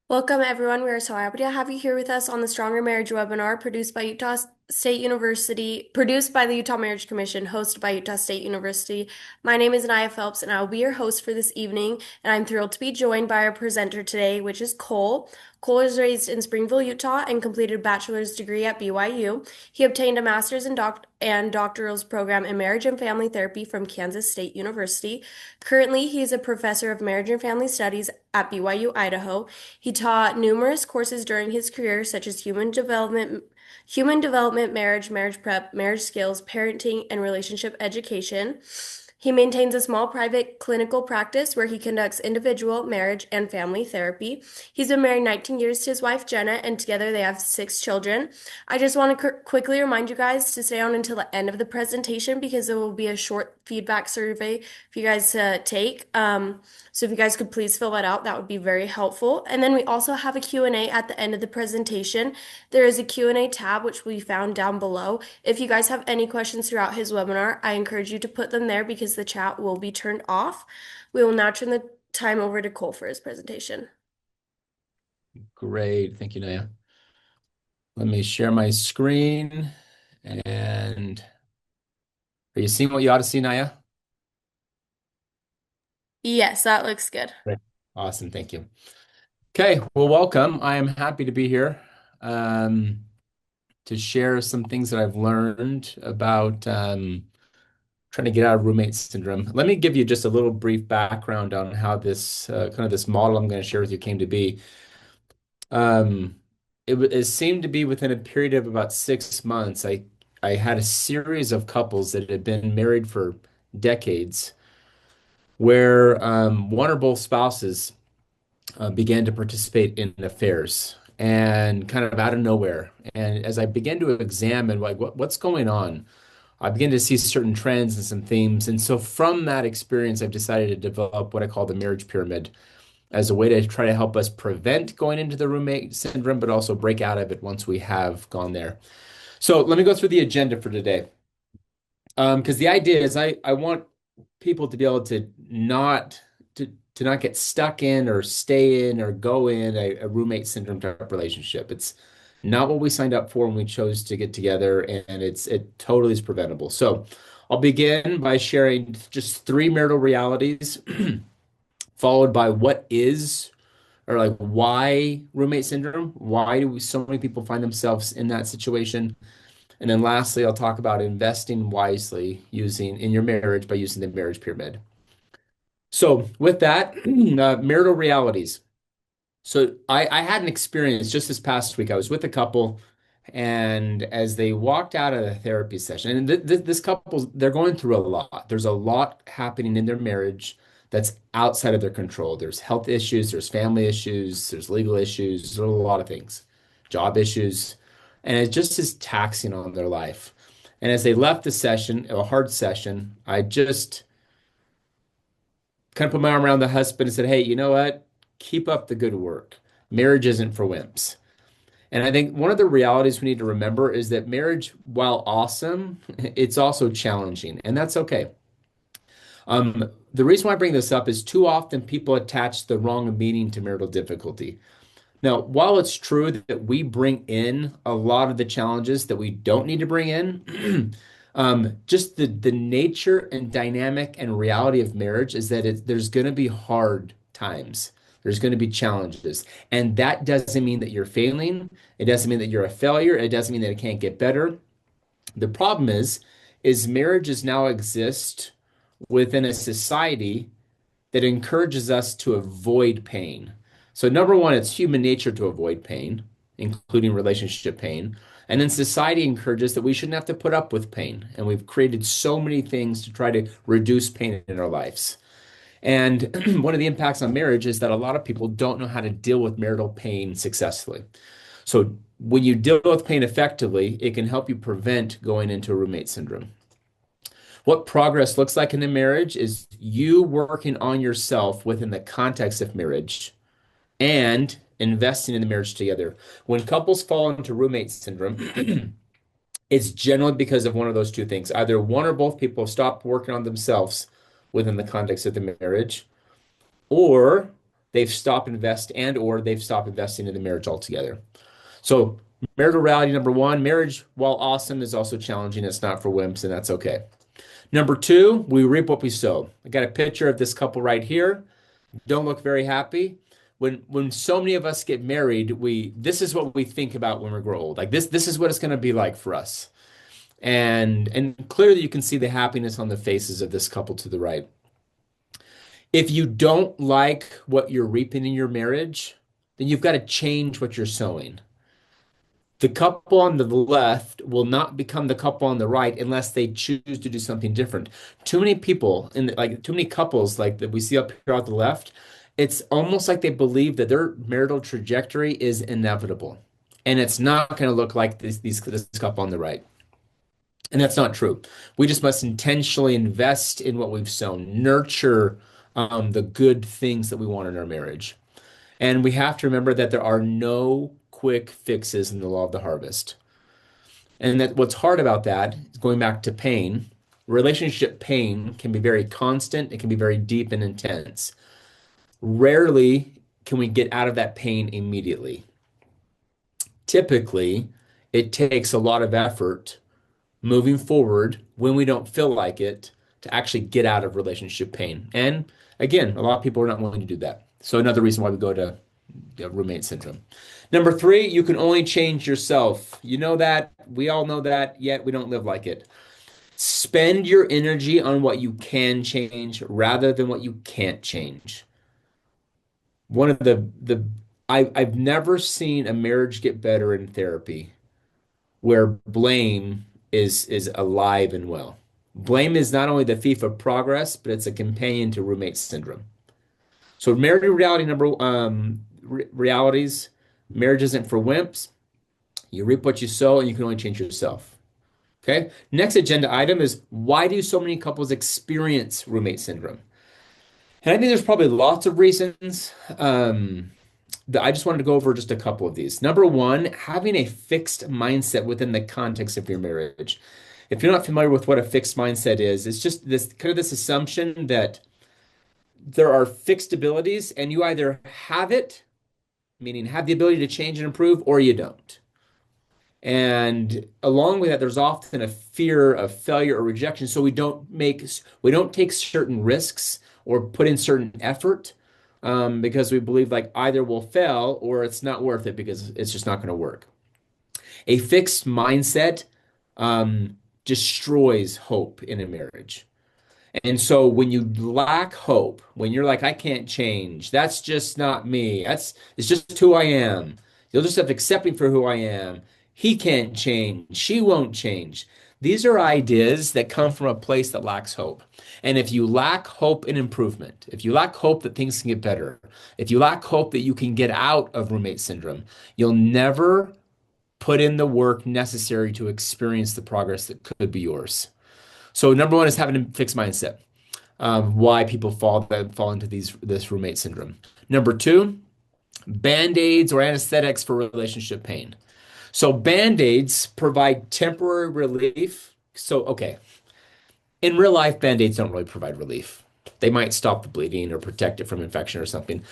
Welcome, everyone. We are so happy to have you here with us on the Stronger Marriage webinar produced by Utah State University, produced by the Utah Marriage Commission, hosted by Utah State University. My name is Anaya Phelps, and I will be your host for this evening. And I'm thrilled to be joined by our presenter today, which is Cole. Cole is raised in Springville, Utah, and completed a bachelor's degree at BYU. He obtained a master's and doctoral program in marriage and family therapy from Kansas State University. Currently, he is a professor of marriage and family studies at BYU, Idaho. He taught numerous courses during his career, such as human development, marriage prep, marriage skills, parenting, and relationship education. He maintains a small private clinical practice where he conducts individual, marriage, and family therapy. He's been married 19 years to his wife, Jenna, and together they have 6 children. I just want to quickly remind you guys to stay on until the end of the presentation because there will be a short feedback survey for you guys to take. So if you guys could please fill that out, that would be very helpful. And then we also have a Q&A at the end of the presentation. There is a Q&A tab, which we found down below. If you guys have any questions throughout his webinar, I encourage you to put them there because the chat will be turned off. We will now turn the time over to Cole for his presentation. Great. Thank you, Naya. Let me share my screen. And are you seeing what you ought to see, Naya? Yes, that looks good. Great. Awesome. Thank you. Okay. Well, welcome. I am happy to be here to share some things that I've learned about trying to get out of roommate syndrome. Let me give you just a little brief background on how this kind of this model I'm going to share with you came to be. Um, it seemed to be within a period of about 6 months. I had a series of couples that had been married for decades, where one or both spouses began to participate in affairs, and kind of out of nowhere. And as I began to examine like what's going on, I began to see certain trends and some themes. And so from that experience, I've decided to develop what I call the marriage pyramid as a way to try to help us prevent going into the roommate syndrome, but also break out of it once we have gone there. So let me go through the agenda for today. Because the idea is I want people to be able to not get stuck in or stay in or go in a roommate syndrome type relationship. It's not what we signed up for when we chose to get together, and it totally is preventable. So I'll begin by sharing just three marital realities, followed by what is or like why roommate syndrome? Why do so many people find themselves in that situation? And then lastly, I'll talk about investing wisely using in your marriage by using the marriage pyramid. So with that, marital realities. So I had an experience just this past week. I was with a couple, and as they walked out of the therapy session, and this couple, they're going through a lot. There's a lot happening in their marriage that's outside of their control. There's health issues, there's family issues, there's legal issues, there's a lot of things, job issues, and it just is taxing on their life. And as they left the session, a hard session, I just kind of put my arm around the husband and said, "Hey, you know what? Keep up the good work. Marriage isn't for wimps." And I think one of the realities we need to remember is that marriage, while awesome, it's also challenging, and that's okay. The reason why I bring this up is too often people attach the wrong meaning to marital difficulty. Now, while it's true that we bring in a lot of the challenges that we don't need to bring in, just the nature and dynamic and reality of marriage is that there's going to be hard times. There's going to be challenges. And that doesn't mean that you're failing. It doesn't mean that you're a failure. It doesn't mean that it can't get better. The problem is marriages now exist within a society that encourages us to avoid pain. So, number one, it's human nature to avoid pain, including relationship pain. And then society encourages that we shouldn't have to put up with pain. And we've created so many things to try to reduce pain in our lives. And one of the impacts on marriage is that a lot of people don't know how to deal with marital pain successfully. So, when you deal with pain effectively, it can help you prevent going into roommate syndrome. What progress looks like in a marriage is you working on yourself within the context of marriage and investing in the marriage together. When couples fall into roommate syndrome, it's generally because of one of those two things. Either one or both people stop working on themselves within the context of the marriage, or they've stopped investing in the marriage altogether. So marital reality number one, marriage, while awesome, is also challenging. It's not for wimps, and that's okay. Number two, we reap what we sow. I got a picture of this couple right here. Don't look very happy. When so many of us get married, we this is what we think about when we grow old. Like this is what it's going to be like for us. And clearly you can see the happiness on the faces of this couple to the right. If you don't like what you're reaping in your marriage, then you've got to change what you're sowing. The couple on the left will not become the couple on the right unless they choose to do something different. Too many people like too many couples like that we see up here on the left, it's almost like they believe that their marital trajectory is inevitable. And it's not going to look like this couple on the right. And that's not true. We just must intentionally invest in what we've sown, nurture the good things that we want in our marriage. And we have to remember that there are no quick fixes in the law of the harvest. And that what's hard about that is going back to pain. Relationship pain can be very constant, it can be very deep and intense. Rarely can we get out of that pain immediately. Typically, it takes a lot of effort moving forward when we don't feel like it to actually get out of relationship pain. And again, a lot of people are not willing to do that. So another reason why we go to roommate syndrome. Number three, you can only change yourself. You know that. We all know that, yet we don't live like it. Spend your energy on what you can change rather than what you can't change. One of I've never seen a marriage get better in therapy where blame is alive and well. Blame is not only the thief of progress, but it's a companion to roommate syndrome. So marriage reality realities, marriage isn't for wimps. You reap what you sow, and you can only change yourself. Okay. Next agenda item is why do so many couples experience roommate syndrome? And I think there's probably lots of reasons. I just wanted to go over just a couple of these. Number one, having a fixed mindset within the context of your marriage. If you're not familiar with what a fixed mindset is, it's just this assumption that there are fixed abilities and you either have it, meaning have the ability to change and improve, or you don't. And along with that, there's often a fear of failure or rejection. So we don't take certain risks or put in certain effort because we believe like either we'll fail or it's not worth it because it's just not going to work. A fixed mindset destroys hope in a marriage. And so when you lack hope, when you're like, I can't change, that's just not me. It's just who I am. You'll just have to accept me for who I am. He can't change. She won't change. These are ideas that come from a place that lacks hope. And if you lack hope in improvement, if you lack hope that things can get better, if you lack hope that you can get out of roommate syndrome, you'll never put in the work necessary to experience the progress that could be yours. So number one is having a fixed mindset. Why people fall into this roommate syndrome. Number two, band-aids or anesthetics for relationship pain. So band-aids provide temporary relief. So okay, in real life, band-aids don't really provide relief. They might stop the bleeding or protect it from infection or something.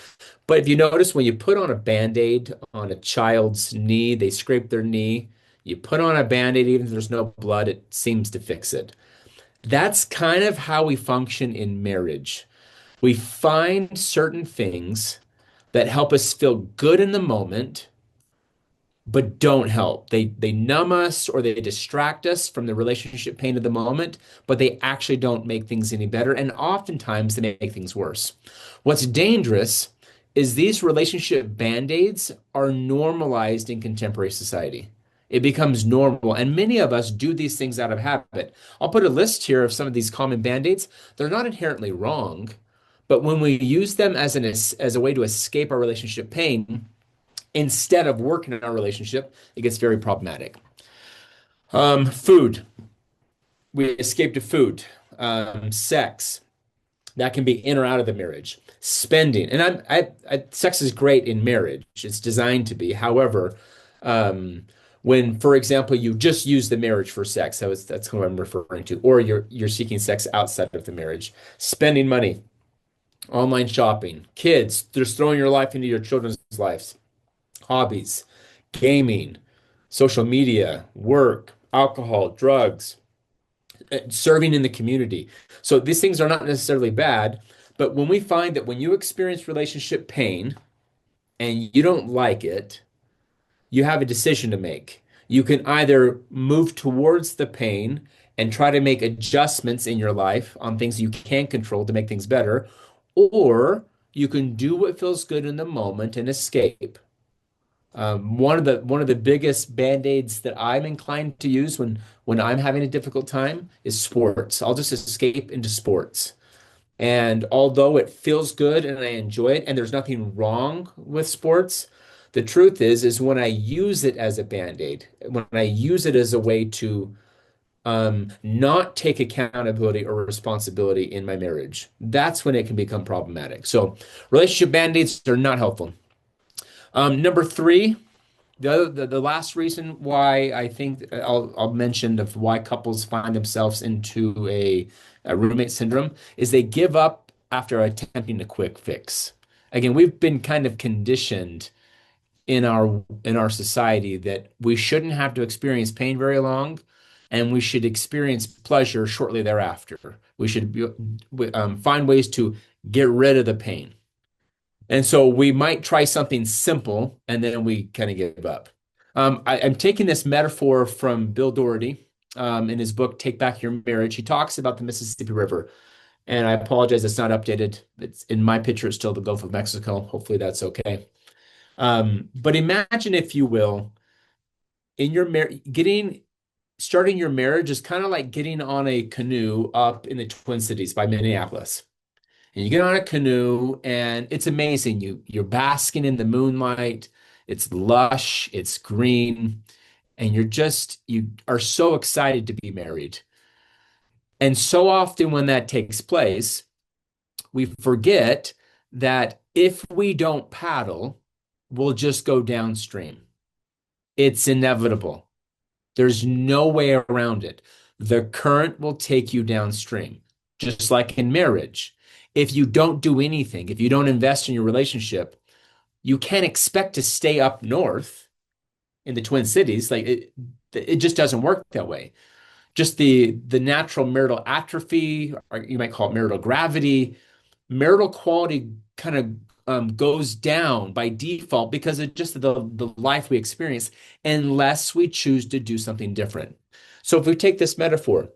But if you notice when you put on a band-aid on a child's knee, they scrape their knee. You put on a band-aid, even if there's no blood, it seems to fix it. That's kind of how we function in marriage. We find certain things that help us feel good in the moment, but don't help. They numb us or they distract us from the relationship pain of the moment, but they actually don't make things any better. And oftentimes they make things worse. What's dangerous is these relationship band-aids are normalized in contemporary society. It becomes normal. And many of us do these things out of habit. I'll put a list here of some of these common band-aids. They're not inherently wrong, but when we use them as a way to escape our relationship pain, instead of working in our relationship, it gets very problematic. Food. We escape to food. Sex. That can be in or out of the marriage. Spending. And sex is great in marriage. It's designed to be. However, when, for example, you just use the marriage for sex, that's what I'm referring to, or you're seeking sex outside of the marriage. Spending money. online shopping, kids, just throwing your life into your children's lives, hobbies, gaming, social media, work, alcohol, drugs, serving in the community. So these things are not necessarily bad, but when we find that when you experience relationship pain and you don't like it, you have a decision to make. You can either move towards the pain and try to make adjustments in your life on things you can control to make things better, or you can do what feels good in the moment and escape. One of the biggest band-aids that I'm inclined to use when I'm having a difficult time is sports. I'll just escape into sports. And although it feels good and I enjoy it, and there's nothing wrong with sports, the truth is when I use it as a band-aid, when I use it as a way to not take accountability or responsibility in my marriage, that's when it can become problematic. So relationship band-aids are not helpful. Number three, the last reason why I think I'll mention of why couples find themselves into a roommate syndrome is they give up after attempting a quick fix. Again, we've been kind of conditioned in our society that we shouldn't have to experience pain very long, and we should experience pleasure shortly thereafter. We should find ways to get rid of the pain. And so we might try something simple and then we kind of give up. I'm taking this metaphor from Bill Doherty in his book, Take Back Your Marriage. He talks about the Mississippi River. And I apologize, it's not updated. It's in my picture, it's still the Gulf of Mexico. Hopefully that's okay. But imagine, if you will, in your starting your marriage is kind of like getting on a canoe up in the Twin Cities by Minneapolis. And you get on a canoe and it's amazing. You're basking in the moonlight. It's lush, it's green, and you are so excited to be married. And so often when that takes place, we forget that if we don't paddle, we'll just go downstream. It's inevitable. There's no way around it. The current will take you downstream, just like in marriage. If you don't do anything, if you don't invest in your relationship, you can't expect to stay up north in the Twin Cities. Like it just doesn't work that way. Just the natural marital atrophy, or you might call it marital gravity, marital quality kind of goes down by default because of just the life we experience, unless we choose to do something different. So if we take this metaphor,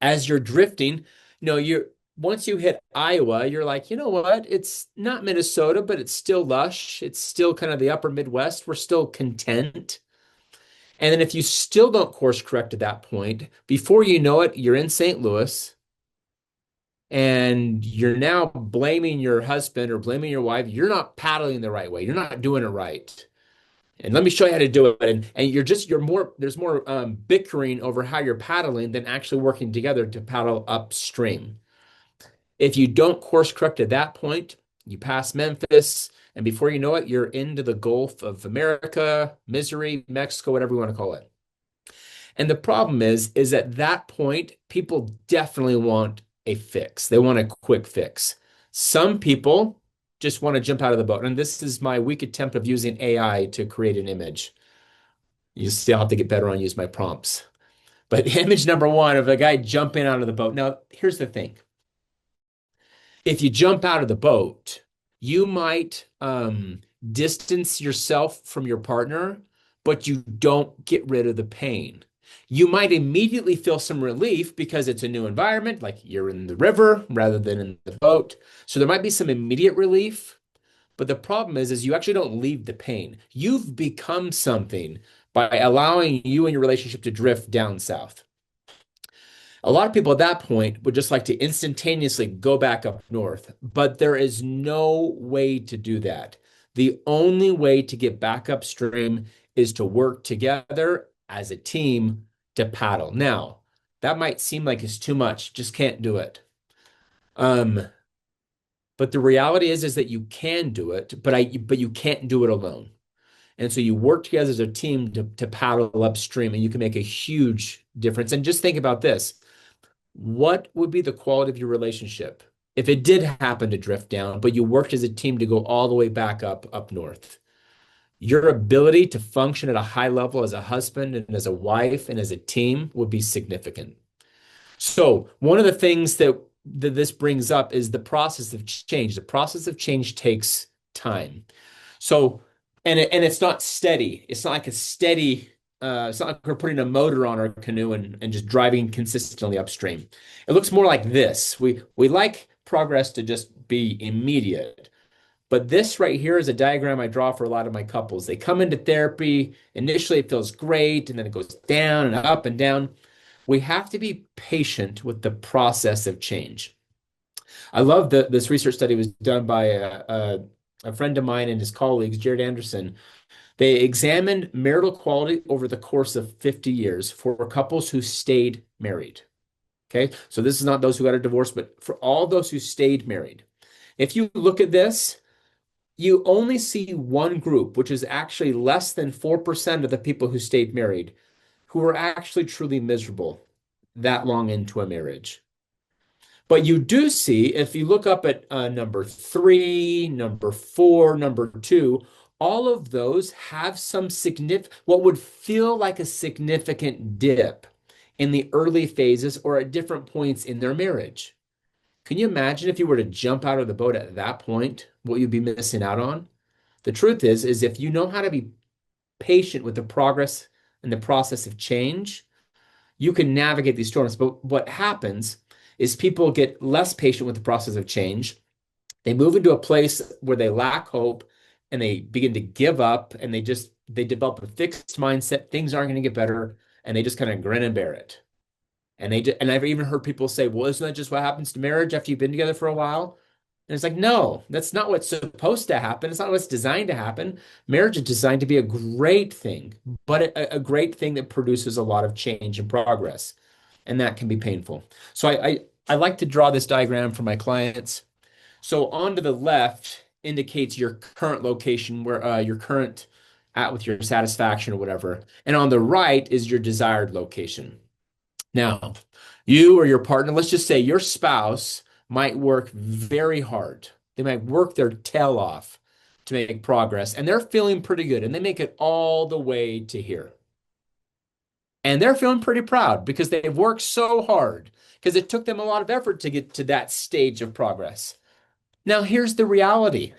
as you're drifting, you're once you hit Iowa, you're like, you know what? It's not Minnesota, but it's still lush. It's still kind of the upper Midwest. We're still content. And then if you still don't course correct at that point, before you know it, you're in St. Louis and you're now blaming your husband or blaming your wife. You're not paddling the right way. You're not doing it right. And let me show you how to do it. And there's more bickering over how you're paddling than actually working together to paddle upstream. If you don't course correct at that point, you pass Memphis, and before you know it, you're into the Gulf of America, Missouri, Mexico, whatever you want to call it. And the problem is at that point, people definitely want a fix. They want a quick fix. Some people just want to jump out of the boat. And this is my weak attempt of using AI to create an image. You still have to get better on use my prompts. But image number one of a guy jumping out of the boat. Now, here's the thing. If you jump out of the boat, you might distance yourself from your partner, but you don't get rid of the pain. You might immediately feel some relief because it's a new environment, like you're in the river rather than in the boat. So there might be some immediate relief, but the problem is you actually don't leave the pain. You've become something by allowing you and your relationship to drift down south. A lot of people at that point would just like to instantaneously go back up north, but there is no way to do that. The only way to get back upstream is to work together as a team to paddle. Now, that might seem like it's too much, just can't do it. Um, but the reality is that you can do it, but you can't do it alone. And so you work together as a team to paddle upstream, and you can make a huge difference. And just think about this. What would be the quality of your relationship if it did happen to drift down, but you worked as a team to go all the way back up north. Your ability to function at a high level as a husband and as a wife and as a team would be significant. So, one of the things that this brings up is the process of change. The process of change takes time. So, and it's not steady. It's not like a steady. It's not like we're putting a motor on our canoe and just driving consistently upstream. It looks more like this. We like progress to just be immediate. But this right here is a diagram I draw for a lot of my couples. They come into therapy. Initially, it feels great, and then it goes down and up and down. We have to be patient with the process of change. I love that this research study was done by a friend of mine and his colleagues, Jared Anderson. They examined marital quality over the course of 50 years for couples who stayed married. Okay, so this is not those who got a divorce, but for all those who stayed married. If you look at this, you only see one group, which is actually less than 4% of the people who stayed married, who were actually truly miserable that long into a marriage. But you do see, if you look up at number three, number four, number two, all of those have some significant, what would feel like a significant dip in the early phases or at different points in their marriage. Can you imagine if you were to jump out of the boat at that point, what you'd be missing out on? The truth is if you know how to be patient with the progress and the process of change, you can navigate these storms. But what happens is people get less patient with the process of change. They move into a place where they lack hope and they begin to give up and they develop a fixed mindset. Things aren't going to get better. And they just kind of grin and bear it. And I've even heard people say, well, isn't that just what happens to marriage after you've been together for a while? And it's like, no, that's not what's supposed to happen. It's not what's designed to happen. Marriage is designed to be a great thing, but a great thing that produces a lot of change and progress. And that can be painful. So I like to draw this diagram for my clients. So on to the left indicates your current location where your current at with your satisfaction or whatever. And on the right is your desired location. Now, you or your partner, let's just say your spouse might work very hard. They might work their tail off to make progress, and they're feeling pretty good, and they make it all the way to here. And they're feeling pretty proud because they've worked so hard, because it took them a lot of effort to get to that stage of progress. Now, here's the reality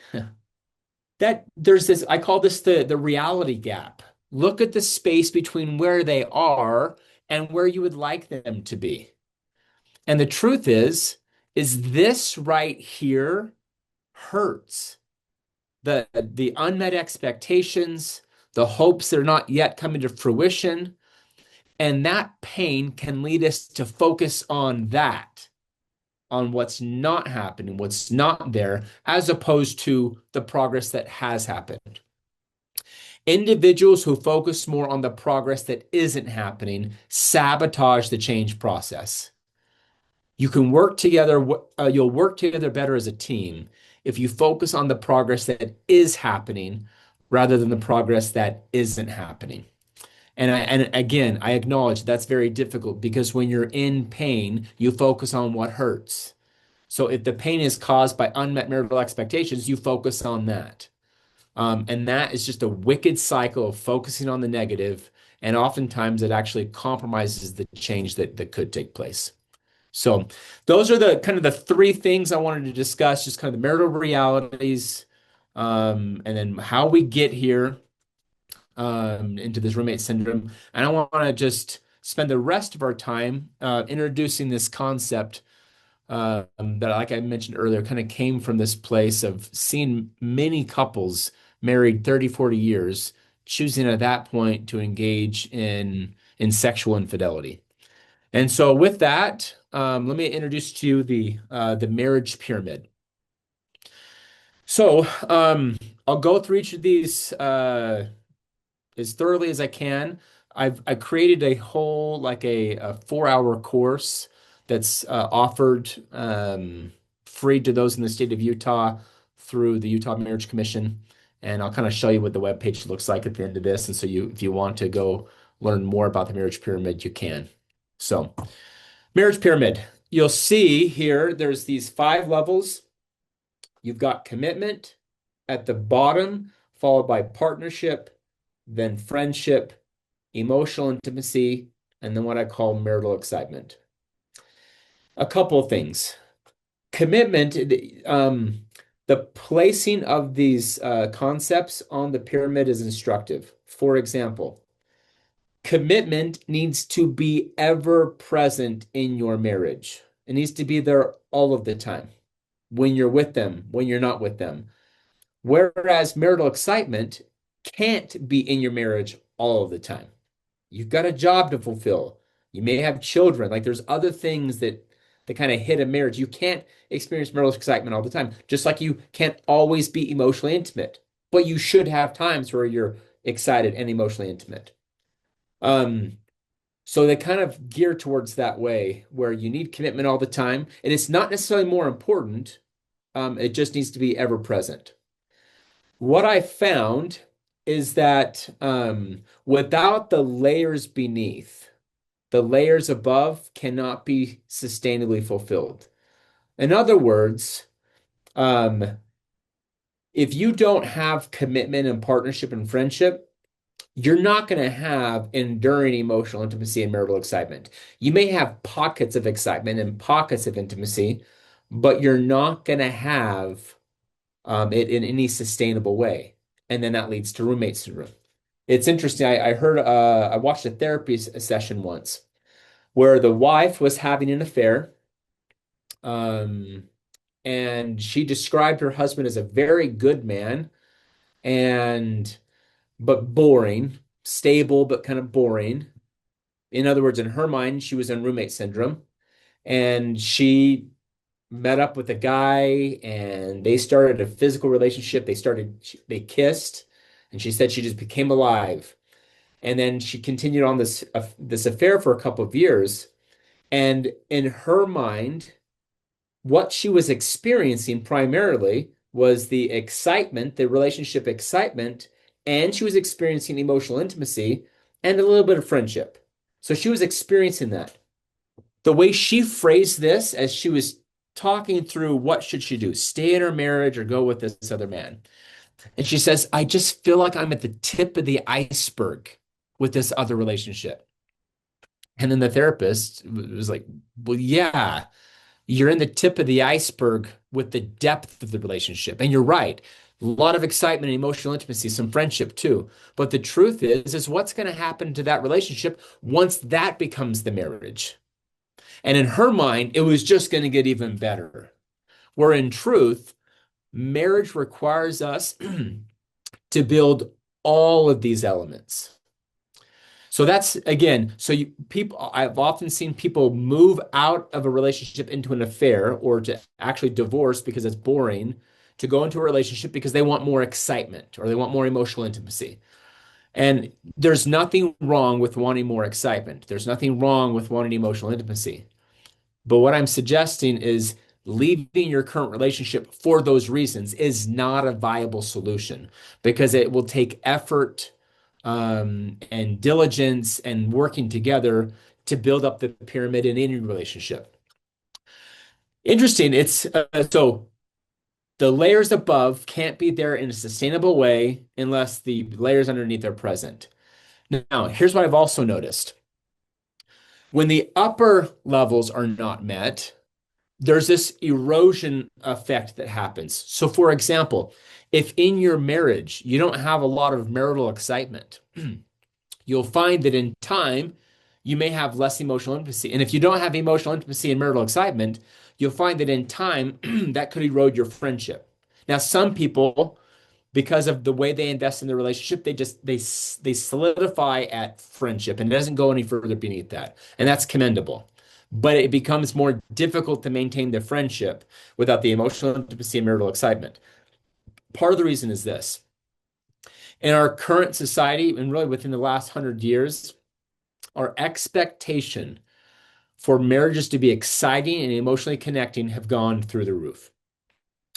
that there's this, I call this the reality gap. Look at the space between where they are and where you would like them to be. And the truth is this right here hurts. The unmet expectations, the hopes that are not yet coming to fruition, and that pain can lead us to focus on that, on what's not happening, what's not there, as opposed to the progress that has happened. Individuals who focus more on the progress that isn't happening sabotage the change process. You can work together, you'll work together better as a team if you focus on the progress that is happening rather than the progress that isn't happening. And again, I acknowledge that's very difficult because when you're in pain, you focus on what hurts. So if the pain is caused by unmet marital expectations, you focus on that. And that is just a wicked cycle of focusing on the negative, and oftentimes it actually compromises the change that could take place. So those are the kind of the three things I wanted to discuss, just kind of the marital realities, and then how we get here into this roommate syndrome. And I want to just spend the rest of our time introducing this concept that, like I mentioned earlier, kind of came from this place of seeing many couples married 30, 40 years, choosing at that point to engage in sexual infidelity. And so with that, let me introduce to you the marriage pyramid. So I'll go through each of these as thoroughly as I can. I created a whole like a 4-hour course that's offered free to those in the state of Utah through the Utah Marriage Commission. And I'll kind of show you what the webpage looks like at the end of this. And so if you want to go learn more about the marriage pyramid, you can. So marriage pyramid. you'll see here, there's these five levels. You've got commitment at the bottom, followed by partnership, then friendship, emotional intimacy, and then what I call marital excitement. A couple of things. Commitment, the placing of these concepts on the pyramid is instructive. For example, commitment needs to be ever present in your marriage. It needs to be there all of the time, when you're with them, when you're not with them. Whereas marital excitement can't be in your marriage all of the time. You've got a job to fulfill. You may have children. Like there's other things that kind of hit a marriage. You can't experience marital excitement all the time, just like you can't always be emotionally intimate. But you should have times where you're excited and emotionally intimate. Um, so they kind of gear towards that way where you need commitment all the time, and it's not necessarily more important. It just needs to be ever present. What I found is that without the layers beneath, the layers above cannot be sustainably fulfilled. In other words, um, if you don't have commitment and partnership and friendship, you're not going to have enduring emotional intimacy and marital excitement. You may have pockets of excitement and pockets of intimacy, but you're not going to have it in any sustainable way. And then that leads to roommate syndrome. It's interesting. I watched a therapy session once where the wife was having an affair, um, and she described her husband as a very good man and but boring, stable but kind of boring. In other words, in her mind, she was in roommate syndrome, and she met up with a guy and they started a physical relationship. They kissed, and she said she just became alive. And then she continued on this affair for a couple of years. And in her mind, what she was experiencing primarily was the excitement, the relationship excitement, and she was experiencing emotional intimacy and a little bit of friendship. So she was experiencing that. The way she phrased this as she was talking through what should she do, stay in her marriage or go with this other man. And she says, I just feel like I'm at the tip of the iceberg with this other relationship. And then the therapist was like, well, yeah, you're in the tip of the iceberg with the depth of the relationship. And you're right. A lot of excitement and emotional intimacy, some friendship too. But the truth is what's going to happen to that relationship once that becomes the marriage? And in her mind, it was just going to get even better. Where in truth, marriage requires us to build all of these elements. So that's again, I've often seen people move out of a relationship into an affair or to actually divorce because it's boring, to go into a relationship because they want more excitement or they want more emotional intimacy. And there's nothing wrong with wanting more excitement. There's nothing wrong with wanting emotional intimacy. But what I'm suggesting is leaving your current relationship for those reasons is not a viable solution because it will take effort, and diligence and working together to build up the pyramid in any relationship. Interesting. So the layers above can't be there in a sustainable way unless the layers underneath are present. Now, here's what I've also noticed. When the upper levels are not met, there's this erosion effect that happens. So, for example, if in your marriage you don't have a lot of marital excitement, you'll find that in time you may have less emotional intimacy. And if you don't have emotional intimacy and marital excitement, you'll find that in time that could erode your friendship. Now, some people, because of the way they invest in the relationship, they solidify at friendship and it doesn't go any further beneath that. And that's commendable. But it becomes more difficult to maintain the friendship without the emotional intimacy and marital excitement. Part of the reason is this. In our current society, and really within the last 100 years, our expectation for marriages to be exciting and emotionally connecting have gone through the roof.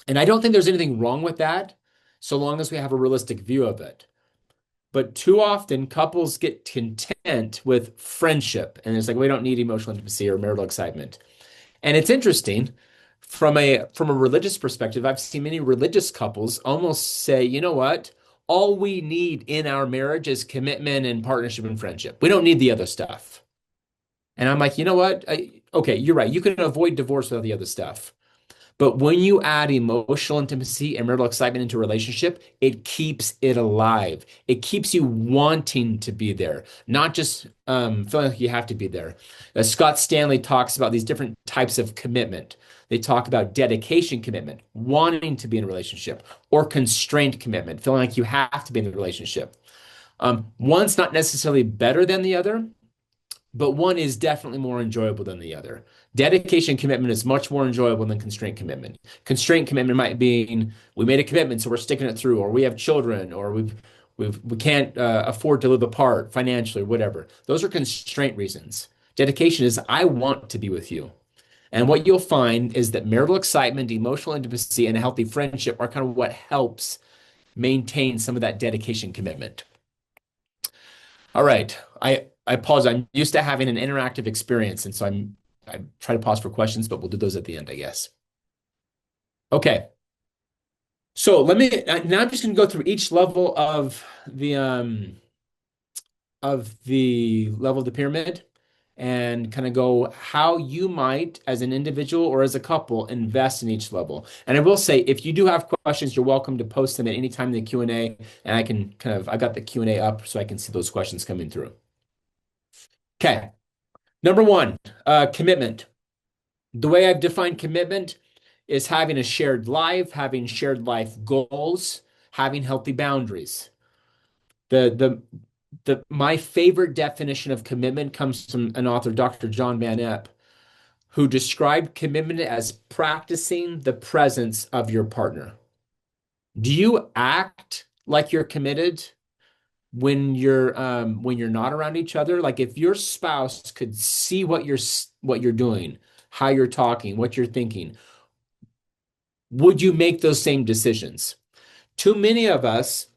And I don't think there's anything wrong with that, so long as we have a realistic view of it. But too often, couples get content with friendship, and it's like we don't need emotional intimacy or marital excitement. And it's interesting from a religious perspective, I've seen many religious couples almost say, you know what? All we need in our marriage is commitment and partnership and friendship. We don't need the other stuff. And I'm like, you know what? Okay, you're right. You can avoid divorce without the other stuff. But when you add emotional intimacy and marital excitement into a relationship, it keeps it alive. It keeps you wanting to be there, not just feeling like you have to be there. Scott Stanley talks about these different types of commitment. They talk about dedication commitment, wanting to be in a relationship, or constraint commitment, feeling like you have to be in a relationship. One's not necessarily better than the other, but one is definitely more enjoyable than the other. Dedication commitment is much more enjoyable than constraint commitment. Constraint commitment might be we made a commitment, so we're sticking it through, or we have children, or we can't afford to live apart financially, or whatever. Those are constraint reasons. Dedication is I want to be with you. And what you'll find is that marital excitement, emotional intimacy, and a healthy friendship are kind of what helps maintain some of that dedication commitment. All right. I apologize. I'm used to having an interactive experience, and so I try to pause for questions, but we'll do those at the end, I guess. Okay. So now I'm just going to go through each level of the level of the pyramid and kind of go how you might, as an individual or as a couple, invest in each level. And I will say, if you do have questions, you're welcome to post them at any time in the Q&A, and I can I got the Q&A up so I can see those questions coming through. Okay. Number one, commitment. The way I've defined commitment is having a shared life, having shared life goals, having healthy boundaries. My favorite definition of commitment comes from an author, Dr. John Van Epp, who described commitment as practicing the presence of your partner. Do you act like you're committed when you're not around each other? Like if your spouse could see what you're doing, how you're talking, what you're thinking, would you make those same decisions? Too many of us,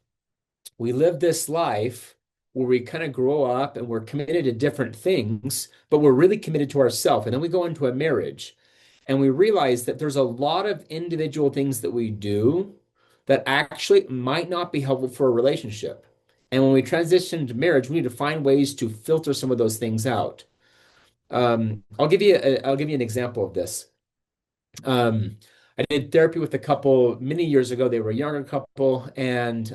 we live this life where we kind of grow up and we're committed to different things, but we're really committed to ourselves. And then we go into a marriage and we realize that there's a lot of individual things that we do that actually might not be helpful for a relationship. And when we transition to marriage, we need to find ways to filter some of those things out. I'll give you an example of this. I did therapy with a couple many years ago. They were a younger couple and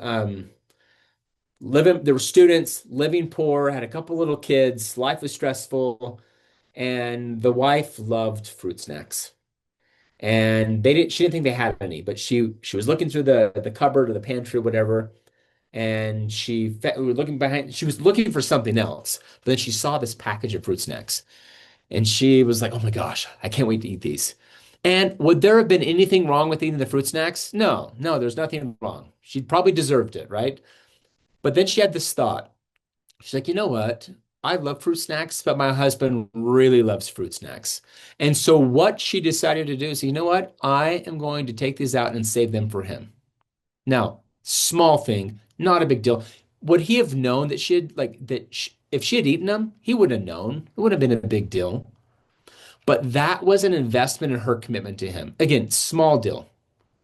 they were students, living poor, had a couple little kids, life was stressful, and the wife loved fruit snacks. And she didn't think they had any, but she was looking through the cupboard or the pantry or whatever, and we were looking behind, she was looking for something else. But then she saw this package of fruit snacks. And she was like, oh my gosh, I can't wait to eat these. And would there have been anything wrong with eating the fruit snacks? No, no, there's nothing wrong. She probably deserved it, right? But then she had this thought. She's like, you know what? I love fruit snacks, but my husband really loves fruit snacks. And so what she decided to do is, you know what? I am going to take these out and save them for him. Now, small thing, not a big deal. Would he have known that if she had eaten them, he would have known. It would have been a big deal. But that was an investment in her commitment to him. Again, small deal,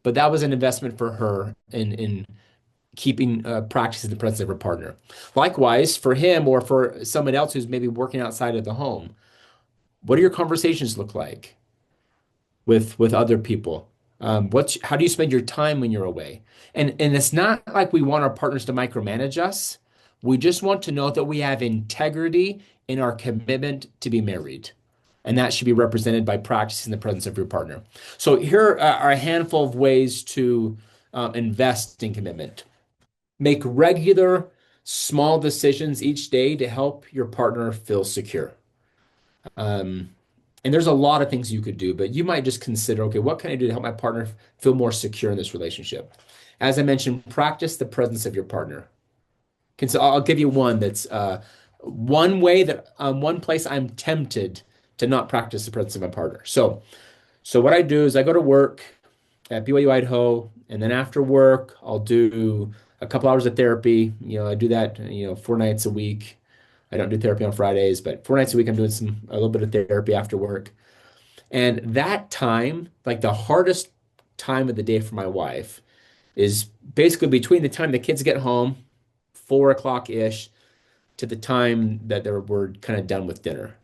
but that was an investment for her in keeping practicing the presence of her partner. Likewise, for him or for someone else who's maybe working outside of the home, what do your conversations look like with other people? How do you spend your time when you're away? And it's not like we want our partners to micromanage us. We just want to know that we have integrity in our commitment to be married. And that should be represented by practicing the presence of your partner. So here are a handful of ways to invest in commitment. Make regular, small decisions each day to help your partner feel secure. Um, and there's a lot of things you could do, but you might just consider, okay, what can I do to help my partner feel more secure in this relationship? As I mentioned, practice the presence of your partner. So I'll give you one that's one place I'm tempted to not practice the presence of my partner. So what I do is I go to work at BYU Idaho, and then after work, I'll do a couple hours of therapy. I do that, 4 nights a week. I don't do therapy on Fridays, but 4 nights a week, I'm doing a little bit of therapy after work. And that time, like the hardest time of the day for my wife, is basically between the time the kids get home, 4 o'clock ish, to the time that we're kind of done with dinner.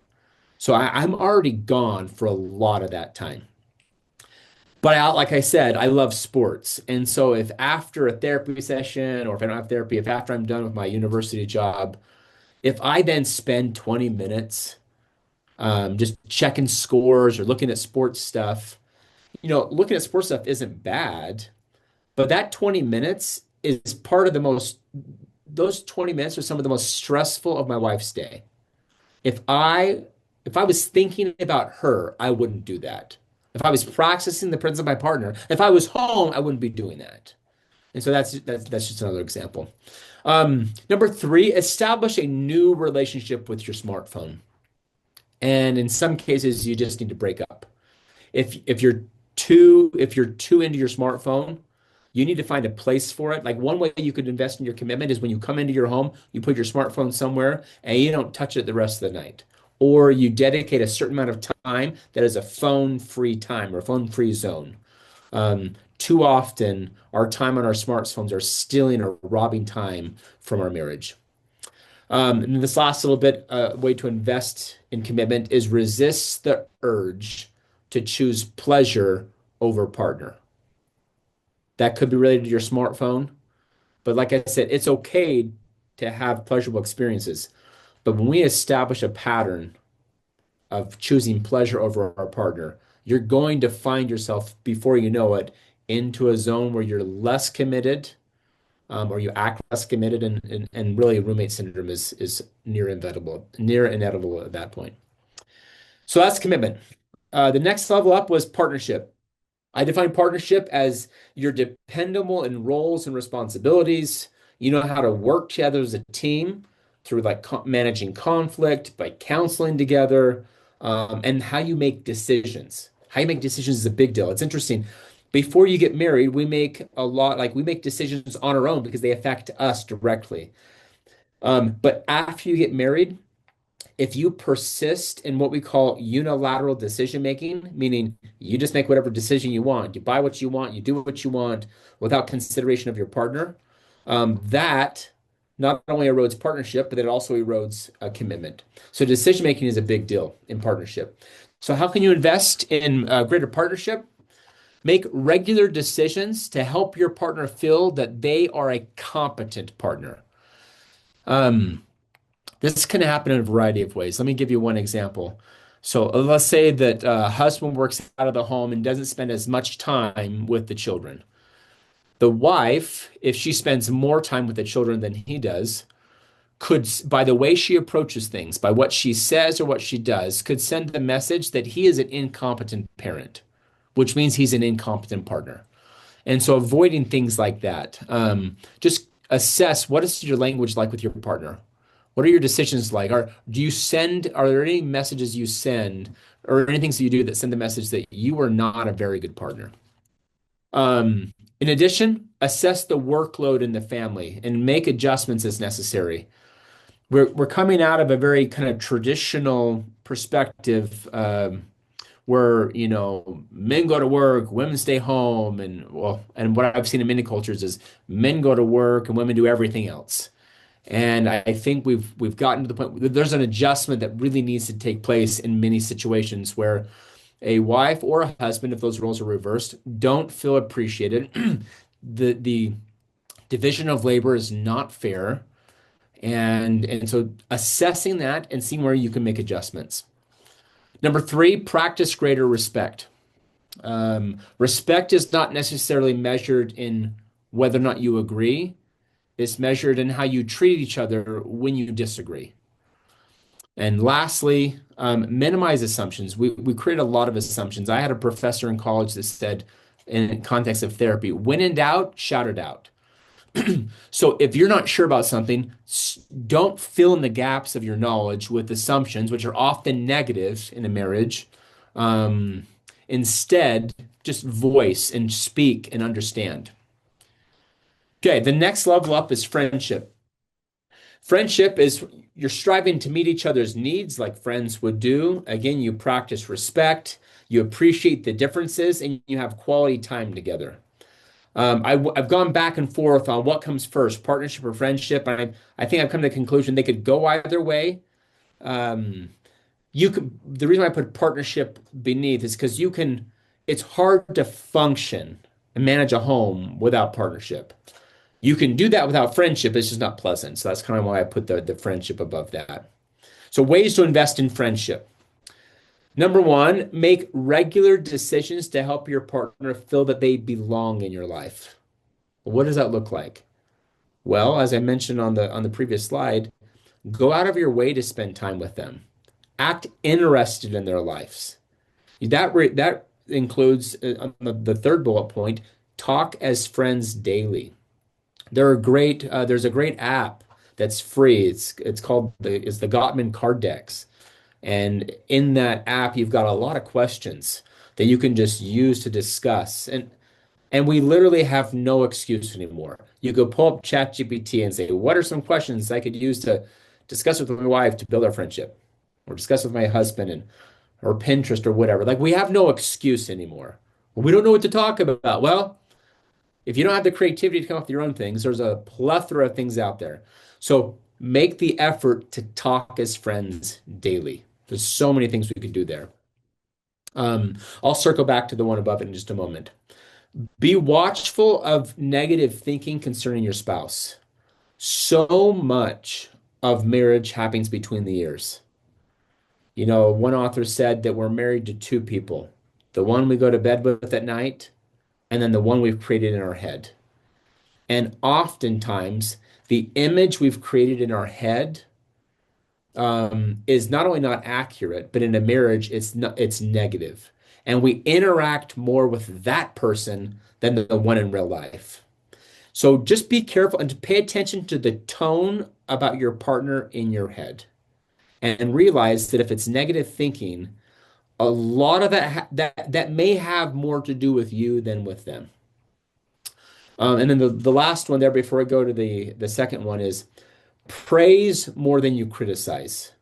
So I'm already gone for a lot of that time. But like I said, I love sports. And so if after a therapy session, or if I don't have therapy, if after I'm done with my university job, if I then spend 20 minutes just checking scores or looking at sports stuff, looking at sports stuff isn't bad, but that 20 minutes is part of those 20 minutes are some of the most stressful of my wife's day. If I if I was thinking about her, I wouldn't do that. If I was practicing the presence of my partner, if I was home, I wouldn't be doing that. And so that's just another example. Number three, establish a new relationship with your smartphone. And in some cases, you just need to break up. If you're too into your smartphone, you need to find a place for it. Like one way you could invest in your commitment is when you come into your home, you put your smartphone somewhere and you don't touch it the rest of the night. Or you dedicate a certain amount of time that is a phone-free time or phone-free zone. Too often, our time on our smartphones are stealing or robbing time from our marriage. And this last little bit, way to invest in commitment is resist the urge to choose pleasure over partner. That could be related to your smartphone, but like I said, it's okay to have pleasurable experiences. But when we establish a pattern of choosing pleasure over our partner, you're going to find yourself, before you know it, into a zone where you're less committed, or you act less committed, and really roommate syndrome is near inevitable at that point. So that's commitment. The next level up was partnership. I define partnership as you're dependable in roles and responsibilities. You know how to work together as a team through like managing conflict, by counseling together, and how you make decisions. How you make decisions is a big deal. It's interesting. Before you get married, we make decisions on our own because they affect us directly. But after you get married, if you persist in what we call unilateral decision making, meaning you just make whatever decision you want, you buy what you want, you do what you want without consideration of your partner, that not only erodes partnership, but it also erodes commitment. So decision making is a big deal in partnership. So how can you invest in greater partnership? Make regular decisions to help your partner feel that they are a competent partner. Um, this can happen in a variety of ways. Let me give you one example. So let's say that a husband works out of the home and doesn't spend as much time with the children. The wife, if she spends more time with the children than he does, could, by the way she approaches things, by what she says or what she does, could send the message that he is an incompetent parent, which means he's an incompetent partner. And so avoiding things like that. Just assess, what is your language like with your partner? What are your decisions like? Are there any messages you send or anything that you do that send the message that you are not a very good partner? In addition, assess the workload in the family and make adjustments as necessary. We're coming out of a very kind of traditional perspective, where men go to work, women stay home, and what I've seen in many cultures is men go to work and women do everything else. And I think we've gotten to the point where there's an adjustment that really needs to take place in many situations where a wife or a husband, if those roles are reversed, don't feel appreciated. The division of labor is not fair, and so assessing that and seeing where you can make adjustments. Number three, practice greater respect. Respect is not necessarily measured in whether or not you agree. It's measured in how you treat each other when you disagree. And lastly, minimize assumptions. We create a lot of assumptions. I had a professor in college that said, in context of therapy, when in doubt, shout it out. So if you're not sure about something, don't fill in the gaps of your knowledge with assumptions, which are often negative in a marriage. Um, Instead, just voice and speak and understand. Okay, the next level up is friendship. Friendship is you're striving to meet each other's needs like friends would do. Again, you practice respect. you appreciate the differences, and you have quality time together. I've gone back and forth on what comes first, partnership or friendship, and I think I've come to the conclusion they could go either way. Um, the reason why I put partnership beneath is because it's hard to function and manage a home without partnership. You can do that without friendship, it's just not pleasant. So that's kind of why I put the friendship above that. So ways to invest in friendship. Number one, make regular decisions to help your partner feel that they belong in your life. What does that look like? Well, as I mentioned on the previous slide, go out of your way to spend time with them. Act interested in their lives. That includes on the third bullet point, talk as friends daily. There's a great app that's free. It's called the Gottman Card Decks. And in that app, you've got a lot of questions that you can just use to discuss. And we literally have no excuse anymore. You go pull up ChatGPT and say, what are some questions I could use to discuss with my wife to build our friendship? Or discuss with my husband and or Pinterest or whatever. Like we have no excuse anymore. We don't know what to talk about. Well, if you don't have the creativity to come up with your own things, there's a plethora of things out there. So make the effort to talk as friends daily. There's so many things we could do there. I'll circle back to the one above it in just a moment. Be watchful of negative thinking concerning your spouse. So much of marriage happens between the ears. You know, one author said that we're married to two people, the one we go to bed with at night, and then the one we've created in our head. And oftentimes, the image we've created in our head is not only not accurate, but in a marriage, it's negative. And we interact more with that person than the one in real life. So just be careful and pay attention to the tone about your partner in your head. And realize that if it's negative thinking, a lot of that may have more to do with you than with them. And then the last one there before I go to the second one is praise more than you criticize,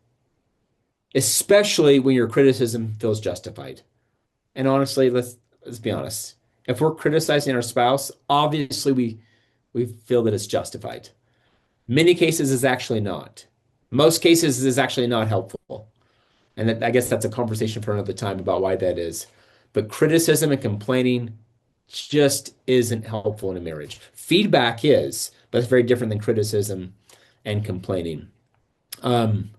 especially when your criticism feels justified. And honestly, let's be honest. If we're criticizing our spouse, obviously we feel that it's justified. Many cases is actually not. Most cases is actually not helpful. And I guess that's a conversation for another time about why that is. But criticism and complaining just isn't helpful in a marriage. Feedback is, but it's very different than criticism and complaining. Um,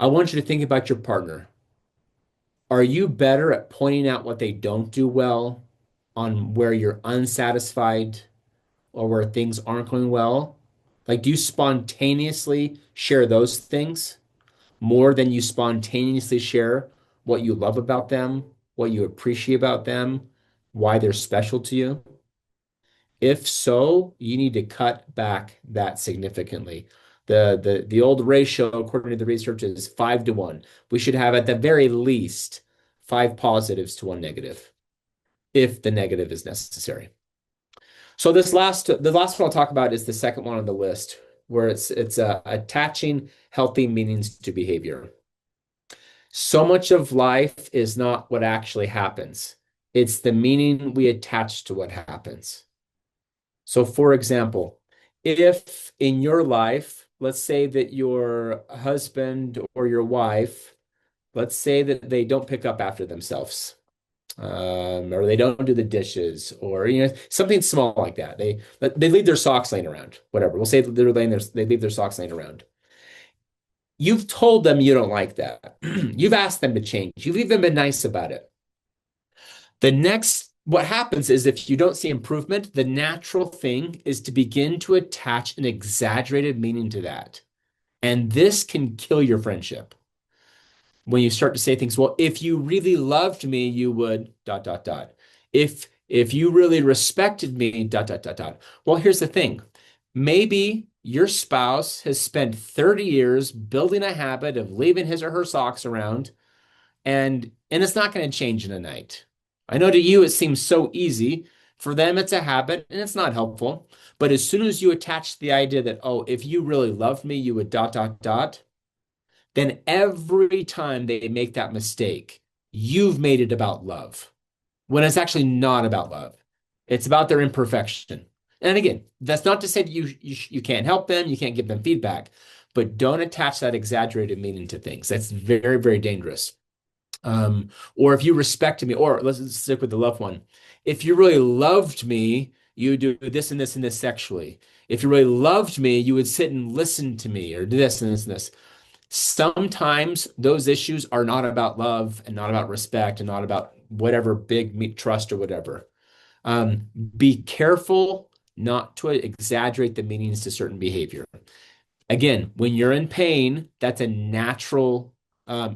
I want you to think about your partner. Are you better at pointing out what they don't do well on where you're unsatisfied or where things aren't going well? Like, do you spontaneously share those things more than you spontaneously share what you love about them, what you appreciate about them, why they're special to you? If so, you need to cut back that significantly. The old ratio, according to the research, is 5 to 1. We should have at the very least five positives to one negative, if the negative is necessary. So the last one I'll talk about is the second one on the list, where it's attaching healthy meanings to behavior. So much of life is not what actually happens. It's the meaning we attach to what happens. So, for example, if in your life, let's say that your husband or your wife, let's say that they don't pick up after themselves, or they don't do the dishes, or something small like that. They leave their socks laying around, whatever. We'll say that they leave their socks laying around. You've told them you don't like that. You've asked them to change. You've even been nice about it. What happens is if you don't see improvement, the natural thing is to begin to attach an exaggerated meaning to that. And this can kill your friendship. When you start to say things, well, if you really loved me, you would dot dot dot. If you really respected me, dot dot dot dot. Well, here's the thing. Maybe your spouse has spent 30 years building a habit of leaving his or her socks around, and it's not going to change in a night. I know to you it seems so easy. For them, it's a habit and it's not helpful. But as soon as you attach the idea that, oh, if you really loved me, you would dot dot dot, then every time they make that mistake, you've made it about love when it's actually not about love. It's about their imperfection. And again, that's not to say that you can't help them, you can't give them feedback, but don't attach that exaggerated meaning to things. That's very, very dangerous. Or if you respected me, or let's stick with the love one. If you really loved me, you do this and this and this sexually. If you really loved me, you would sit and listen to me, or do this and this and this. Sometimes those issues are not about love and not about respect and not about whatever trust or whatever. Be careful not to exaggerate the meanings to certain behavior. Again, when you're in pain, that's a natural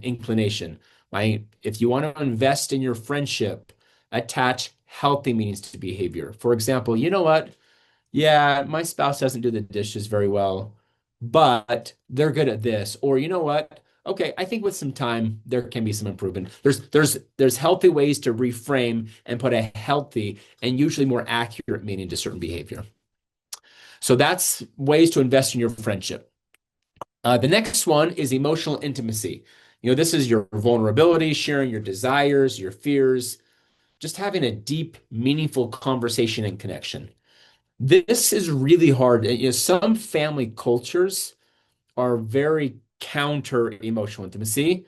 inclination. If you want to invest in your friendship, attach healthy meanings to behavior. For example, you know what? Yeah, my spouse doesn't do the dishes very well, but they're good at this. Or you know what? Okay, I think with some time there can be some improvement. There's healthy ways to reframe and put a healthy and usually more accurate meaning to certain behavior. So that's ways to invest in your friendship. The next one is emotional intimacy. This is your vulnerability, sharing your desires, your fears, just having a deep, meaningful conversation and connection. This is really hard. Some family cultures are very counter emotional intimacy,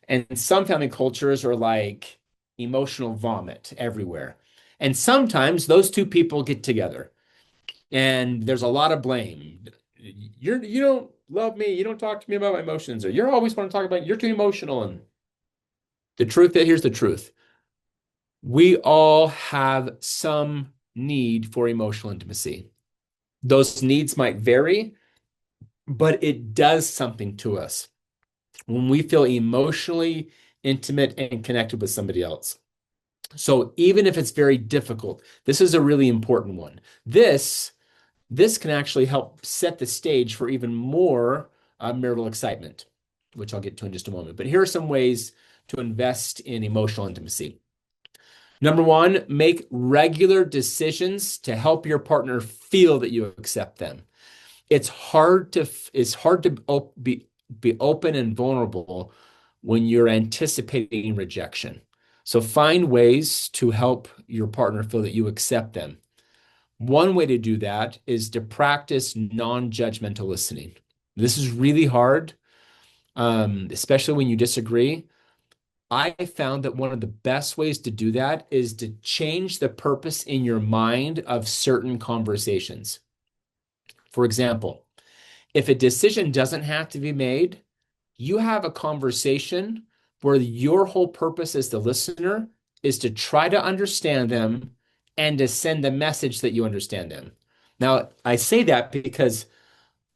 and some family cultures are like emotional vomit everywhere. And sometimes those two people get together, and there's a lot of blame. You don't love me. You don't talk to me about my emotions, or you're always want to talk about you're too emotional. And here's the truth. We all have some need for emotional intimacy. Those needs might vary, but it does something to us when we feel emotionally intimate and connected with somebody else. So even if it's very difficult, this is a really important one. This can actually help set the stage for even more marital excitement, which I'll get to in just a moment. But here are some ways to invest in emotional intimacy. Number one, make regular decisions to help your partner feel that you accept them. It's hard to be open and vulnerable when you're anticipating rejection. So find ways to help your partner feel that you accept them. One way to do that is to practice non-judgmental listening. This is really hard, especially when you disagree. I found that one of the best ways to do that is to change the purpose in your mind of certain conversations. For example, if a decision doesn't have to be made, you have a conversation where your whole purpose as the listener is to try to understand them and to send a message that you understand them. Now, I say that because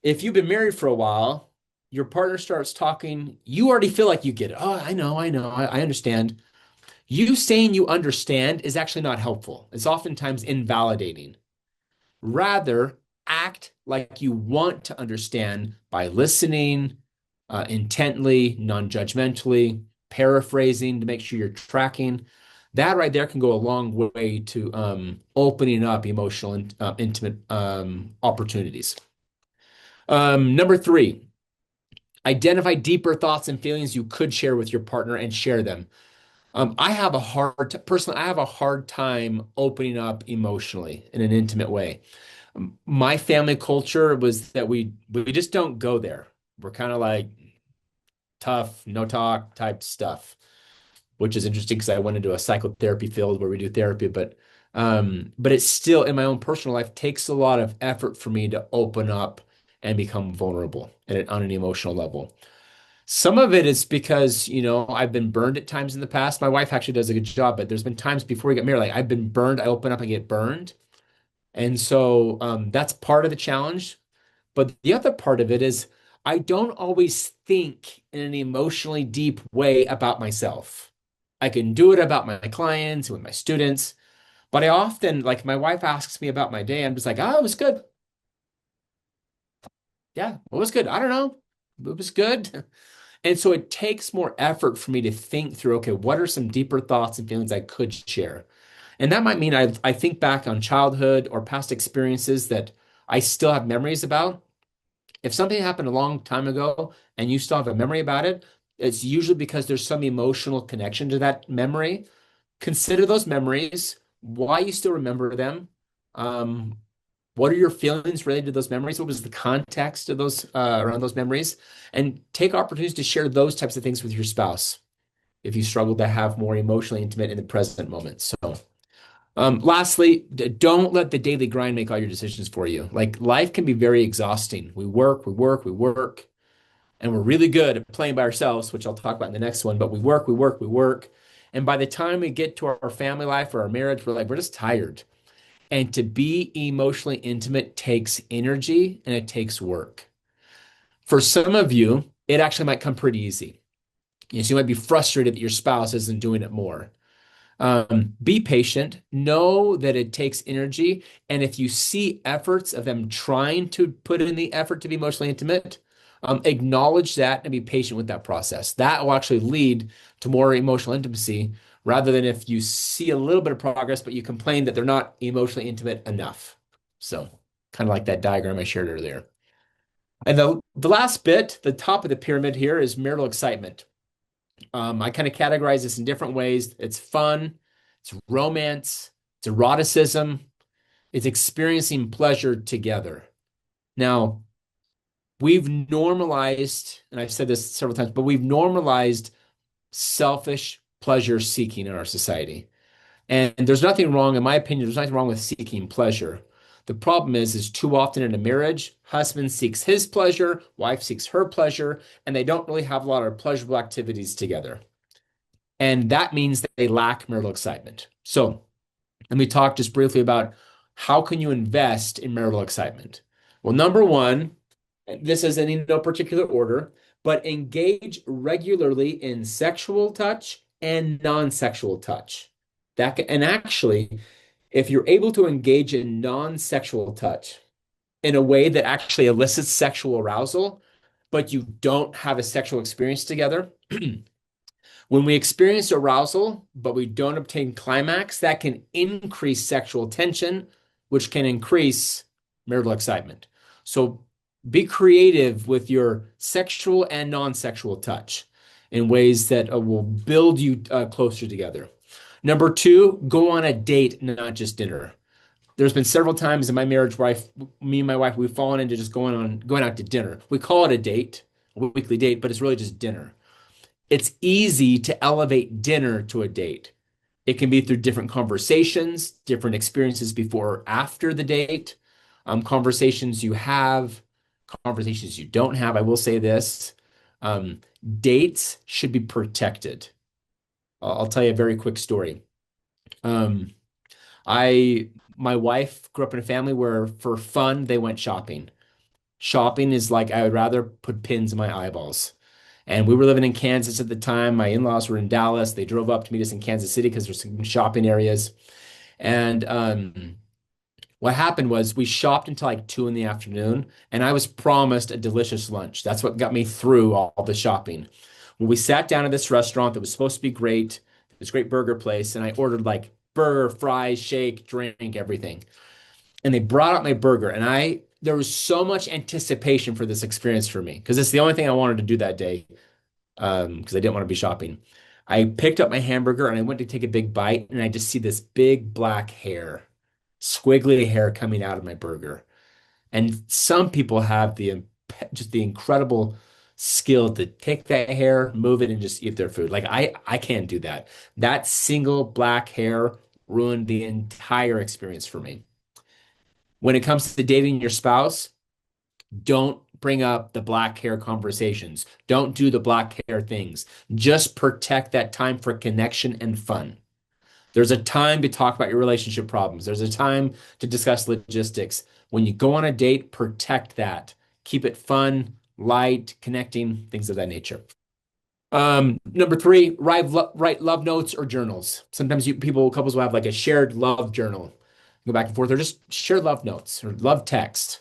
if you've been married for a while, your partner starts talking, you already feel like you get it. Oh, I know, I understand. You saying you understand is actually not helpful. It's oftentimes invalidating. Rather, act like you want to understand by listening intently, non-judgmentally, paraphrasing to make sure you're tracking. That right there can go a long way to opening up emotional and intimate opportunities. Number three, identify deeper thoughts and feelings you could share with your partner and share them. Personally, I have a hard time opening up emotionally in an intimate way. My family culture was that we just don't go there. We're kind of like tough, no talk type stuff, which is interesting because I went into a psychotherapy field where we do therapy, but it's still in my own personal life takes a lot of effort for me to open up and become vulnerable on an emotional level. Some of it is because, I've been burned at times in the past. My wife actually does a good job, but there's been times before we get married, like I've been burned, I open up and get burned. And so that's part of the challenge. But the other part of it is I don't always think in an emotionally deep way about myself. I can do it about my clients, with my students, but I often, like my wife asks me about my day, I'm just like, oh, it was good. Yeah, it was good. I don't know. It was good. And so it takes more effort for me to think through, okay, what are some deeper thoughts and feelings I could share? And that might mean I think back on childhood or past experiences that I still have memories about. If something happened a long time ago and you still have a memory about it, it's usually because there's some emotional connection to that memory. Consider those memories, why you still remember them. Um, what are your feelings related to those memories? What was the context of those around those memories? And take opportunities to share those types of things with your spouse if you struggle to have more emotionally intimate in the present moment. So, lastly, don't let the daily grind make all your decisions for you. Like life can be very exhausting. We work, we work, we work, and we're really good at playing by ourselves, which I'll talk about in the next one. But we work, we work, we work. And by the time we get to our family life or our marriage, we're just tired. And to be emotionally intimate takes energy and it takes work. For some of you, it actually might come pretty easy. So you might be frustrated that your spouse isn't doing it more. Be patient. Know that it takes energy. And if you see efforts of them trying to put in the effort to be emotionally intimate, acknowledge that and be patient with that process. That will actually lead to more emotional intimacy rather than if you see a little bit of progress, but you complain that they're not emotionally intimate enough. So, kind of like that diagram I shared earlier. And the last bit, the top of the pyramid here is marital excitement. I kind of categorize this in different ways. It's fun, it's romance, it's eroticism, it's experiencing pleasure together. Now, we've normalized, and I've said this several times, but we've normalized selfish pleasure seeking in our society. And there's nothing wrong, in my opinion, there's nothing wrong with seeking pleasure. The problem is too often in a marriage, husband seeks his pleasure, wife seeks her pleasure, and they don't really have a lot of pleasurable activities together. And that means that they lack marital excitement. So let me talk just briefly about how can you invest in marital excitement? Well, number one, this is in no particular order, but engage regularly in sexual touch and non-sexual touch. And actually, if you're able to engage in non-sexual touch in a way that actually elicits sexual arousal, but you don't have a sexual experience together, when we experience arousal, but we don't obtain climax, that can increase sexual tension, which can increase marital excitement. So be creative with your sexual and non-sexual touch in ways that will build you closer together. Number two, go on a date, not just dinner. There's been several times in my marriage where me and my wife, we've fallen into just going out to dinner. We call it a date, a weekly date, but it's really just dinner. It's easy to elevate dinner to a date. It can be through different conversations, different experiences before or after the date, conversations you have, conversations you don't have. I will say this, um, dates should be protected. I'll tell you a very quick story. Um, my wife grew up in a family where for fun, they went shopping. Shopping is like I would rather put pins in my eyeballs. And we were living in Kansas at the time. My in-laws were in Dallas. They drove up to meet us in Kansas City because there's some shopping areas. And what happened was we shopped until like 2 in the afternoon, and I was promised a delicious lunch. That's what got me through all the shopping. When we sat down at this restaurant that was supposed to be great, this great burger place, and I ordered like burger, fries, shake, drink, everything. And they brought out my burger, and there was so much anticipation for this experience for me because it's the only thing I wanted to do that day because I didn't want to be shopping. I picked up my hamburger and I went to take a big bite, and I just see this big black hair, squiggly hair coming out of my burger. And some people have just the incredible skill to take that hair, move it, and just eat their food. Like I can't do that. That single black hair ruined the entire experience for me. When it comes to dating your spouse, don't bring up the black hair conversations. Don't do the black hair things. Just protect that time for connection and fun. There's a time to talk about your relationship problems. There's a time to discuss logistics. When you go on a date, protect that. Keep it fun, light, connecting, things of that nature. Number three, write love notes or journals. Sometimes couples will have like a shared love journal. Go back and forth, or just share love notes or love text.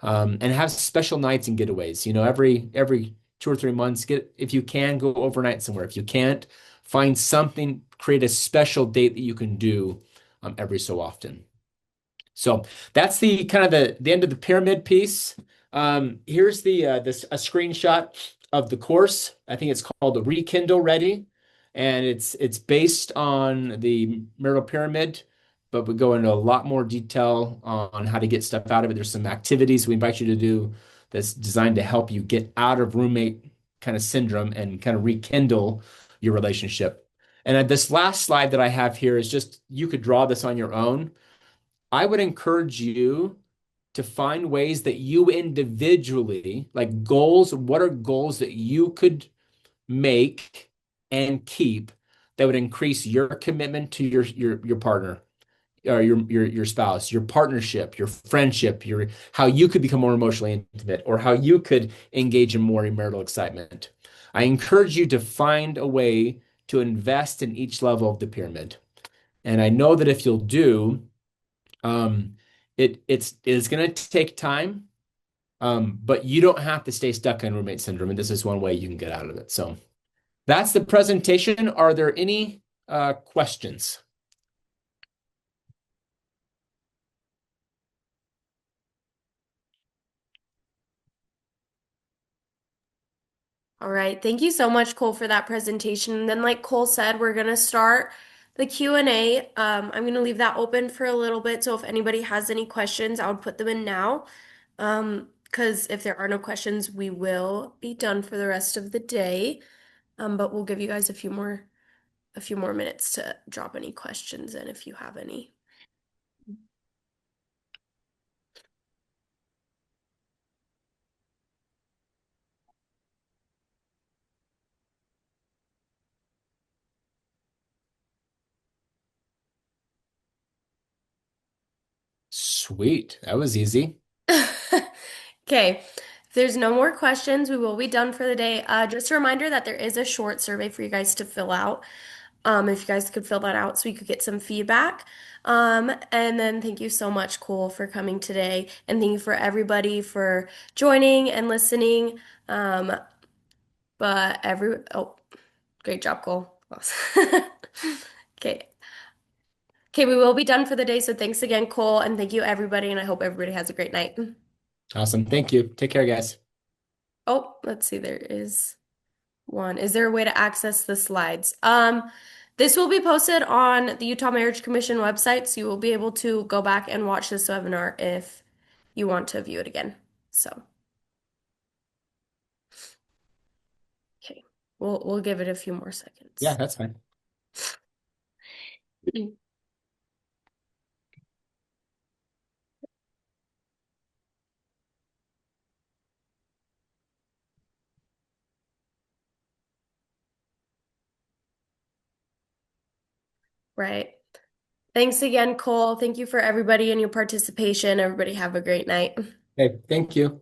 And have special nights and getaways. Every 2 or 3 months, if you can go overnight somewhere. If you can't, find something, create a special date that you can do every so often. So that's the kind of the end of the pyramid piece. Here's this a screenshot of the course. I think it's called the Rekindle Ready, and it's based on the marital pyramid, but we go into a lot more detail on how to get stuff out of it. There's some activities we invite you to do that's designed to help you get out of roommate kind of syndrome and kind of rekindle your relationship. And this last slide that I have here is just you could draw this on your own. I would encourage you to find ways that you individually, like goals, what are goals that you could make and keep that would increase your commitment to your partner or your spouse, your partnership, your friendship, your how you could become more emotionally intimate or how you could engage in more marital excitement. I encourage you to find a way to invest in each level of the pyramid. And I know that if you'll do, um, it's going to take time, but you don't have to stay stuck in roommate syndrome, and this is one way you can get out of it. So that's the presentation. Are there any questions? All right. Thank you so much, Cole, for that presentation. And then, like Cole said, we're going to start the Q&A. I'm going to leave that open for a little bit. So if anybody has any questions, I would put them in now. Because if there are no questions, we will be done for the rest of the day. But we'll give you guys a few more minutes to drop any questions in if you have any. Sweet. That was easy. Okay. If there's no more questions, we will be done for the day. Just a reminder that there is a short survey for you guys to fill out. If you guys could fill that out so we could get some feedback. And then thank you so much, Cole, for coming today. And thank you for everybody for joining and listening. Um, oh, great job, Cole. Okay. Okay, we will be done for the day. So thanks again, Cole, and thank you everybody, and I hope everybody has a great night. Awesome. Thank you. Take care, guys. Oh, let's see, there is one. Is there a way to access the slides? This will be posted on the Utah Marriage Commission website, so you will be able to go back and watch this webinar if you want to view it again. So, okay, we'll give it a few more Yeah, seconds. that's fine. Right. Thanks again, Cole. Thank you for everybody and your participation. Everybody have a great night. Okay, thank you.